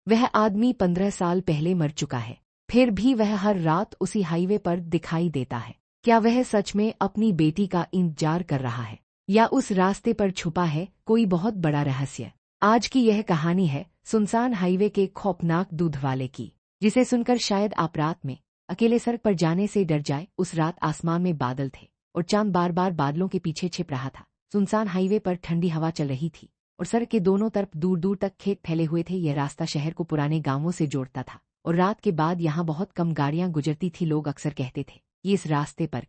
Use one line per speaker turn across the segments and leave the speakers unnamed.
वह आदमी 15 साल पहले मर चुका है, फिर भी वह हर रात उसी हाईवे पर दिखाई देता है। क्या वह सच में अपनी बेटी का इंतजार कर रहा है या उस रास्ते पर छुपा है कोई बहुत बड़ा रहस्य? आज की यह कहानी है सुनसान हाईवे के खौफनाक दूध वाले की, जिसे सुनकर शायद आप रात में अकेले सड़क पर जाने से डर जाए। उस रात आसमान में बादल थे और चांद बार बार बादलों के पीछे छिप रहा था। सुनसान हाईवे पर ठंडी हवा चल रही थी और सड़क के दोनों तरफ दूर दूर तक खेत फैले हुए थे। यह रास्ता शहर को पुराने गांवों से जोड़ता था और रात के बाद यहाँ बहुत कम गाड़ियां गुजरती थी। लोग अक्सर कहते थे कि इस रास्ते पर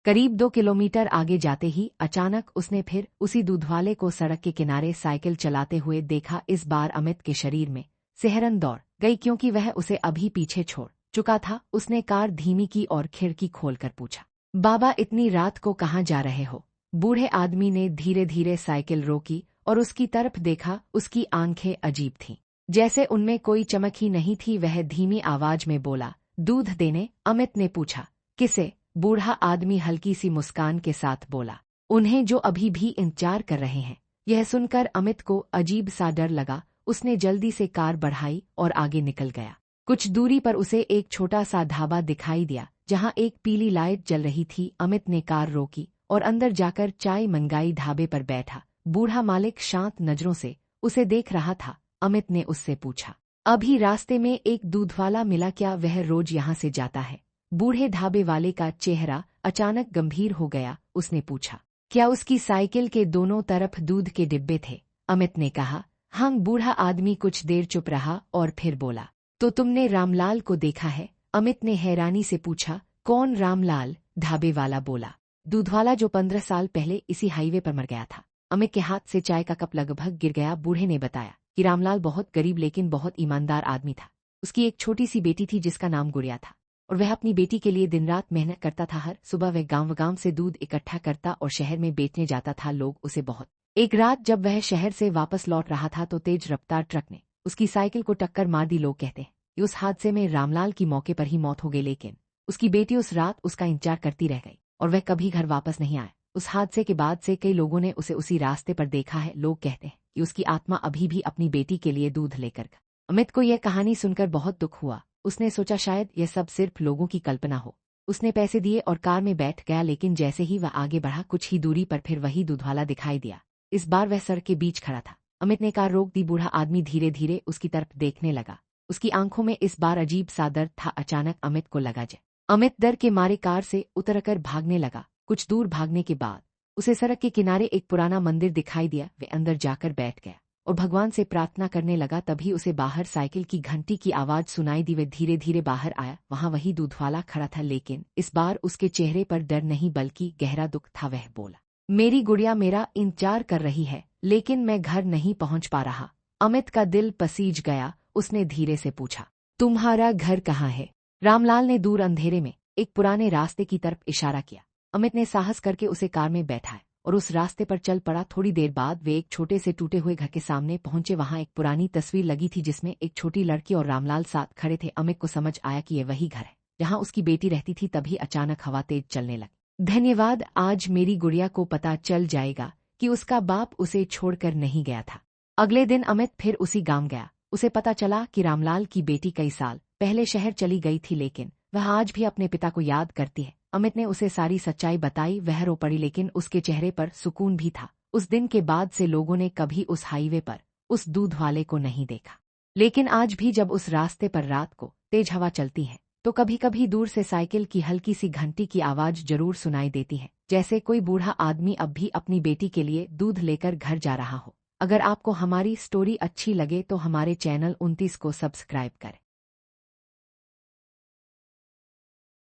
करीब 2 किलोमीटर आगे जाते ही अचानक उसने फिर उसी दूधवाले को सड़क के किनारे साइकिल चलाते हुए देखा। इस बार अमित के शरीर में सिहरन दौड़ गई, क्योंकि वह उसे अभी पीछे छोड़ चुका था। उसने कार धीमी की और खिड़की खोलकर पूछा, बाबा इतनी रात को कहाँ जा रहे हो? बूढ़े आदमी ने धीरे धीरे साइकिल रोकी और उसकी तरफ देखा। उसकी आंखें अजीब थीं, जैसे उनमें कोई चमक ही नहीं थी। वह धीमी आवाज में बोला, दूध देने? अमित ने पूछा, किसे? बूढ़ा आदमी हल्की सी मुस्कान के साथ बोला, उन्हें जो अभी भी इंतजार कर रहे हैं। यह सुनकर अमित को अजीब सा डर लगा। उसने जल्दी से कार बढ़ाई और आगे निकल गया। कुछ दूरी पर उसे एक छोटा सा ढाबा दिखाई दिया जहां एक पीली लाइट जल रही थी। अमित ने कार रोकी और अंदर जाकर चाय मंगाई। ढाबे पर बैठा बूढ़ा मालिक शांत नजरों से उसे देख रहा था। अमित ने उससे पूछा, अभी रास्ते में एक दूधवाला मिला क्या? वह रोज यहाँ से जाता है? बूढ़े ढाबे वाले का चेहरा अचानक गंभीर हो गया। उसने पूछा, क्या उसकी साइकिल के दोनों तरफ दूध के डिब्बे थे? अमित ने कहा, हाँ। बूढ़ा आदमी कुछ देर चुप रहा और फिर बोला, तो तुमने रामलाल को देखा है? अमित ने हैरानी से पूछा, कौन रामलाल? ढाबे वाला बोला, दूधवाला जो 15 साल पहले इसी हाईवे पर मर गया था। अमित के हाथ से चाय का कप लगभग गिर गया। बूढ़े ने बताया कि रामलाल बहुत गरीब लेकिन बहुत ईमानदार आदमी था। उसकी एक छोटी सी बेटी थी जिसका नाम गुड़िया था और वह अपनी बेटी के लिए दिन रात मेहनत करता था। हर सुबह वह गांव से दूध इकट्ठा करता और शहर में बेचने जाता था। लोग उसे बहुत। एक रात जब वह शहर से वापस लौट रहा था तो तेज रफ्तार ट्रक ने उसकी साइकिल को टक्कर मार दी। लोग कहते हैं कि उस हादसे में रामलाल की मौके पर ही मौत हो गई, लेकिन उसकी बेटी उस रात उसका इंतजार करती रह गई और वह कभी घर वापस नहीं आया। उस हादसे के बाद से कई लोगों ने उसे उसी रास्ते पर देखा है। लोग कहते हैं कि उसकी आत्मा अभी भी अपनी बेटी के लिए दूध लेकर। अमित को यह कहानी सुनकर बहुत दुख हुआ। उसने सोचा शायद यह सब सिर्फ लोगों की कल्पना हो। उसने पैसे दिए और कार में बैठ गया, लेकिन जैसे ही वह आगे बढ़ा कुछ ही दूरी पर फिर वही दूधवाला दिखाई दिया। इस बार वह सड़क के बीच खड़ा था। अमित ने कार रोक दी। बूढ़ा आदमी धीरे धीरे उसकी तरफ देखने लगा। उसकी आंखों में इस बार अजीब सा दर्द था। अचानक अमित को लगा अमित डर के मारे कार से उतरकर भागने लगा। कुछ दूर भागने के बाद उसे सड़क के किनारे एक पुराना मंदिर दिखाई दिया। वे अंदर जाकर बैठ गया और भगवान से प्रार्थना करने लगा। तभी उसे बाहर साइकिल की घंटी की आवाज सुनाई दी। वे धीरे धीरे बाहर आया। वहां वही दूधवाला खड़ा था, लेकिन इस बार उसके चेहरे पर डर नहीं बल्कि गहरा दुख था। वह बोला, मेरी गुड़िया मेरा इंतजार कर रही है, लेकिन मैं घर नहीं पहुंच पा रहा। अमित का दिल पसीज गया। उसने धीरे से पूछा, तुम्हारा घर कहाँ है? रामलाल ने दूर अंधेरे में एक पुराने रास्ते की तरफ इशारा किया। अमित ने साहस करके उसे कार में बैठाया और उस रास्ते पर चल पड़ा। थोड़ी देर बाद वे एक छोटे से टूटे हुए घर के सामने पहुंचे। वहां एक पुरानी तस्वीर लगी थी जिसमें एक छोटी लड़की और रामलाल साथ खड़े थे। अमित को समझ आया कि यह वही घर है जहां उसकी बेटी रहती थी। तभी अचानक हवा तेज चलने लगी। धन्यवाद, आज मेरी गुड़िया को पता चल जाएगा कि उसका बाप उसे छोड़कर नहीं गया था। अगले दिन अमित फिर उसी गांव गया। उसे पता चला कि रामलाल की बेटी कई साल पहले शहर चली गई थी, लेकिन वह आज भी अपने पिता को याद करती है। अमित ने उसे सारी सच्चाई बताई। वह रो पड़ी, लेकिन उसके चेहरे पर सुकून भी था। उस दिन के बाद से लोगों ने कभी उस हाईवे पर उस दूध वाले को नहीं देखा, लेकिन आज भी जब उस रास्ते पर रात को तेज हवा चलती है तो कभी कभी दूर से साइकिल की हल्की सी घंटी की आवाज जरूर सुनाई देती है, जैसे कोई बूढ़ा आदमी अब भी अपनी बेटी के लिए दूध लेकर घर जा रहा हो। अगर आपको हमारी स्टोरी अच्छी लगे तो हमारे चैनल 29 को सब्सक्राइब करें।